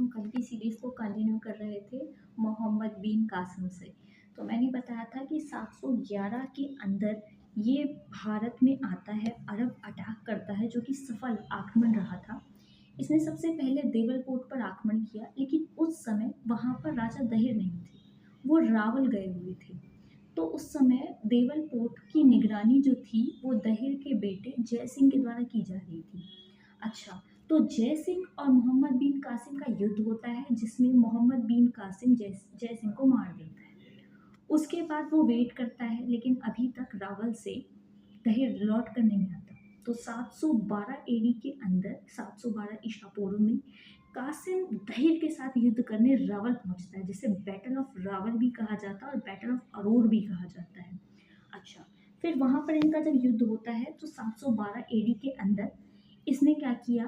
कल की सीरीज़ को कंटिन्यू कर रहे थे मोहम्मद बिन कासिम से। तो मैंने बताया था कि 711 के अंदर ये भारत में आता है, अरब अटैक करता है, जो कि सफल आक्रमण रहा था। इसने सबसे पहले देवलकोट पर आक्रमण किया, लेकिन उस समय वहाँ पर राजा दहिर नहीं थे, वो रावल गए हुए थे। तो उस समय देवलकोट की निगरानी जो थी वो दहिर के बेटे जय सिंह के द्वारा की जा रही थी। अच्छा, तो जय सिंह और मोहम्मद बिन कासिम का युद्ध होता है, जिसमें मोहम्मद बिन कासिम जय सिंह को मार देता है। उसके बाद वो वेट करता है, लेकिन अभी तक रावल से दहेर लौट कर नहीं आता। तो 712 एडी के अंदर, 712 ईसा पूर्व में, कासिम दहेर के साथ युद्ध करने रावल पहुंचता है, जिसे बैटल ऑफ रावल भी कहा जाता है और बैटल ऑफ अरोड़ भी कहा जाता है। अच्छा, फिर वहां पर इनका जब युद्ध होता है तो 712 एडी के अंदर इसने क्या किया,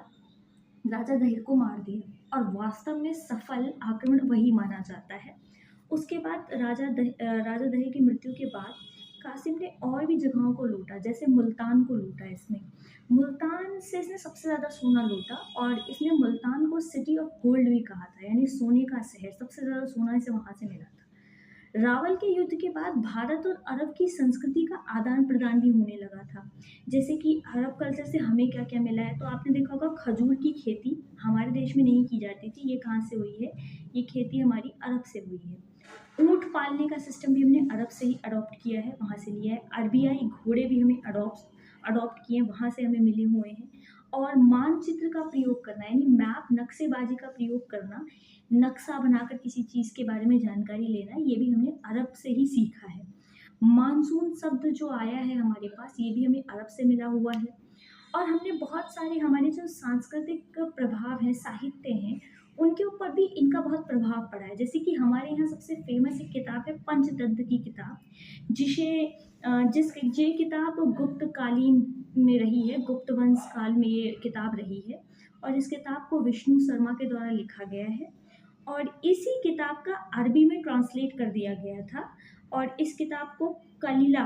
राजा दहिर को मार दिया, और वास्तव में सफल आक्रमण वही माना जाता है। उसके बाद राजा दहिर की मृत्यु के बाद कासिम ने और भी जगहों को लूटा, जैसे मुल्तान को लूटा इसने। मुल्तान से इसने सबसे ज़्यादा सोना लूटा, और इसने मुल्तान को सिटी ऑफ गोल्ड भी कहा था, यानी सोने का शहर। सबसे ज़्यादा सोना इसे वहाँ से मिला था। रावल के युद्ध के बाद भारत और अरब की संस्कृति का आदान प्रदान भी होने लगा था। जैसे कि अरब कल्चर से हमें क्या क्या मिला है, तो आपने देखा होगा खजूर की खेती हमारे देश में नहीं की जाती थी। ये कहाँ से हुई है? ये खेती हमारी अरब से हुई है। ऊँट पालने का सिस्टम भी हमने अरब से ही अडॉप्ट किया है, वहाँ से लिया है। अरबियाई घोड़े भी हमें अडॉप्ट किए हैं, वहाँ से हमें मिले हुए हैं। और मानचित्र का प्रयोग करना, यानी मैप, नक्शेबाजी का प्रयोग करना, नक्शा बनाकर किसी चीज़ के बारे में जानकारी लेना, ये भी हमने अरब से ही सीखा है। मानसून शब्द जो आया है हमारे पास, ये भी हमें अरब से मिला हुआ है। और हमने बहुत सारे हमारे जो सांस्कृतिक प्रभाव हैं, साहित्य हैं, उनके ऊपर भी इनका बहुत प्रभाव पड़ा है। जैसे कि हमारे यहाँ सबसे फेमस एक किताब है पंचतंत्र की किताब, जिसे ये किताब गुप्त कालीन में रही है, गुप्त वंश काल में ये किताब रही है, और इस किताब को विष्णु शर्मा के द्वारा लिखा गया है। और इसी किताब का अरबी में ट्रांसलेट कर दिया गया था, और इस किताब को कलीला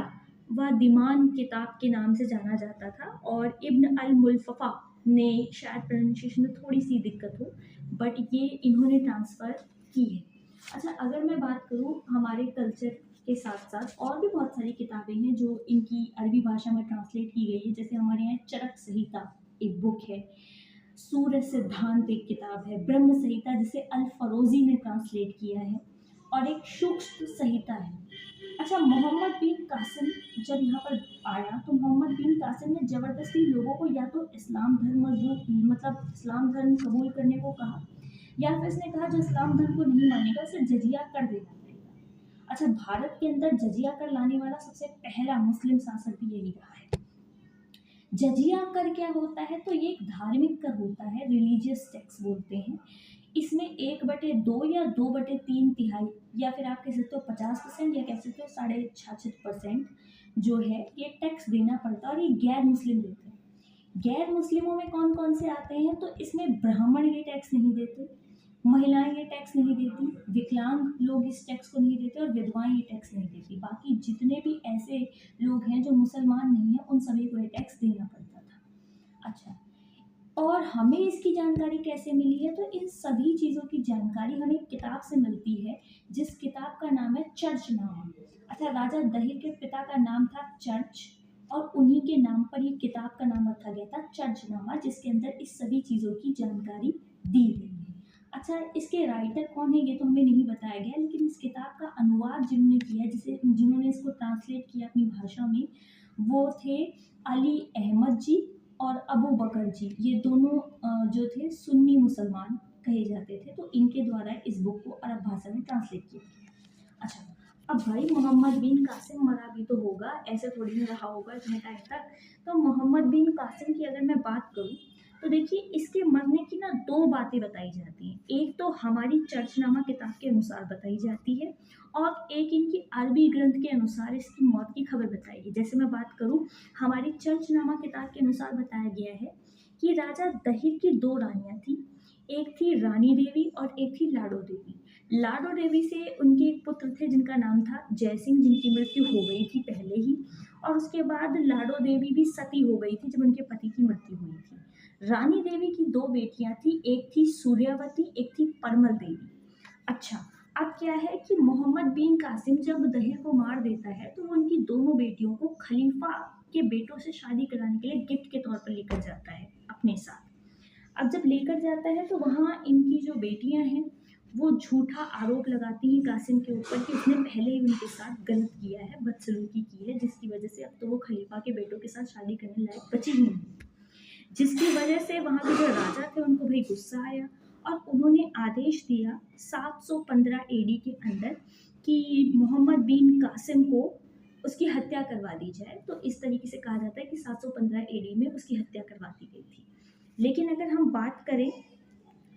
व दीवान किताब के नाम से जाना जाता था। और इब्न अल मुल्फ़फ़ा ने, शायद प्रोनाउंसिएशन में थोड़ी सी दिक्कत हो, बट ये इन्होंने ट्रांसफ़र की है। अच्छा, अगर मैं बात करूँ हमारे कल्चर के साथ साथ और भी बहुत सारी किताबें हैं जो इनकी अरबी भाषा में ट्रांसलेट की गई है। जैसे हमारे यहाँ चरक संहिता एक बुक है, सूर्य सिद्धांत एक किताब है, ब्रह्म संहिता जिसे अल फरोजी ने ट्रांसलेट किया है, और एक सूक्ष्म संहिता है। अच्छा, मोहम्मद बिन कासिम जब यहाँ पर आया, तो मोहम्मद बिन कासिम ने ज़बरदस्ती लोगों को या तो इस्लाम धर्म कबूल करने को कहा, या फिर इसने कहा जो इस्लाम धर्म को नहीं मानेगा उसे जजिया कर देना पड़ेगा। अच्छा, भारत के अंदर जजिया कर लाने वाला सबसे पहला मुस्लिम शासक भी यही रहा है। जजिया कर क्या होता है? तो ये एक धार्मिक कर होता है, रिलीजियस टैक्स बोलते हैं। इसमें 1/2 या 2/3 तिहाई, या फिर आप कह सकते हो 50%, या कह सकते हो 66.5% जो है ये टैक्स देना पड़ता है, और ये गैर मुस्लिम देते हैं। गैर मुस्लिमों में कौन कौन से आते हैं? तो इसमें ब्राह्मण ये टैक्स नहीं देते, महिलाएं ये टैक्स नहीं देती, विकलांग लोग इस टैक्स को नहीं देते, और विधवाएं ये टैक्स नहीं देती। बाकी जितने भी ऐसे लोग हैं जो मुसलमान नहीं है, उन सभी को ये टैक्स देना पड़ता था। अच्छा, और हमें इसकी जानकारी कैसे मिली है? तो इन सभी चीज़ों की जानकारी हमें एक किताब से मिलती है, जिस किताब का नाम है चर्चनामा। अच्छा, राजा दहिर के पिता का नाम था चर्च, और उन्हीं के नाम पर ये किताब का नाम रखा गया था चर्चनामा, जिसके अंदर इस सभी चीज़ों की जानकारी दी गई है। अच्छा, इसके राइटर कौन है ये तो हमें नहीं बताया गया, लेकिन इस किताब का अनुवाद जिन्होंने किया, जिन्होंने इसको ट्रांसलेट किया अपनी भाषा में, वो थे अली अहमद जी और अबू बकर जी। ये दोनों जो थे सुन्नी मुसलमान कहे जाते थे, तो इनके द्वारा इस बुक को अरब भाषा में ट्रांसलेट किया गया। अच्छा, अब भाई मोहम्मद बिन कासिम मरा भी तो होगा, ऐसे थोड़ी ना रहा होगा इतने टाइम तक। तो मोहम्मद बिन कासिम की अगर मैं बात करूँ, तो देखिए इसके मरने की ना दो बातें बताई जाती हैं। एक तो हमारी चर्चनामा किताब के अनुसार बताई जाती है, और एक इनकी अरबी ग्रंथ के अनुसार इसकी मौत की खबर बताई गई। जैसे मैं बात करूँ, हमारी चर्चनामा किताब के अनुसार बताया गया है कि राजा दहिर की दो रानियां थी, एक थी रानी देवी और एक थी लाडो देवी। लाडो देवी से उनके एक पुत्र थे जिनका नाम था जय सिंह, जिनकी मृत्यु हो गई थी पहले ही, और उसके बाद लाडो देवी भी सती हो गई थी जब उनके पति की मृत्यु हुई थी। रानी देवी की 2 बेटियाँ थी, एक थी सूर्यावती, एक थी परमल देवी। अच्छा, अब क्या है कि मोहम्मद बिन कासिम जब दहिर को मार देता है, तो वो उनकी दोनों बेटियों को खलीफा के बेटों से शादी कराने के लिए गिफ्ट के तौर पर लेकर जाता है अपने साथ। अब जब लेकर जाता है तो वहाँ इनकी जो बेटियाँ हैं, वो झूठा आरोप लगाती हैं कासिम के ऊपर कि उसने पहले ही उनके साथ गलत किया है, बदसलूकी की है, जिसकी वजह से अब तो वो खलीफा के बेटों के साथ शादी करने लायक बची ही नहीं। जिसकी वजह से वहाँ के जो राजा थे उनको भाई गुस्सा आया और उन्होंने आदेश दिया 715 एडी के अंदर कि मोहम्मद बिन कासिम को उसकी हत्या करवा दी जाए। तो इस तरीके से कहा जाता है कि 715 एडी में उसकी हत्या करवा दी गई थी। लेकिन अगर हम बात करें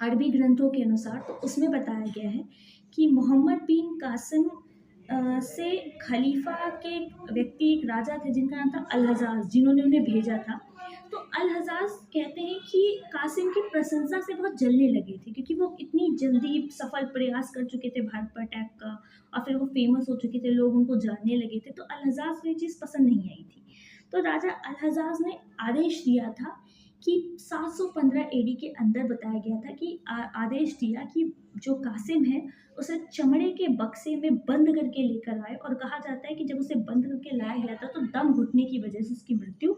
अरबी ग्रंथों के अनुसार, तो उसमें बताया गया है कि मोहम्मद बिन कासिम से खलीफा के व्यक्ति एक राजा थे जिनका नाम था अल-हज़ाज़, जिन्होंने उन्हें भेजा था। तो अल-हज़ाज़ कहते हैं कि कासिम की प्रशंसा से बहुत जलने लगे थे, क्योंकि वो इतनी जल्दी सफल प्रयास कर चुके थे भारत पर अटैक का और फिर वो फेमस हो चुके थे, लोग उनको जानने लगे थे। तो अल-हज़ाज़ को ये चीज़ पसंद नहीं आई थी। तो राजा अल-हज़ाज़ ने आदेश दिया था कि 715 एडी के अंदर बताया गया था कि आदेश दिया कि जो कासिम है उसे चमड़े के बक्से में बंद करके लेकर आए, और कहा जाता है कि जब उसे बंद करके लाया गया था तो दम घुटने की वजह से उसकी मृत्यु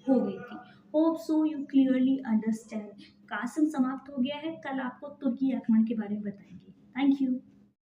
हो गई थी। Hope so you clearly understand. Qasim समाप्त हो गया है, कल आपको तुर्की आक्रमण के बारे में बताएंगे। Thank you.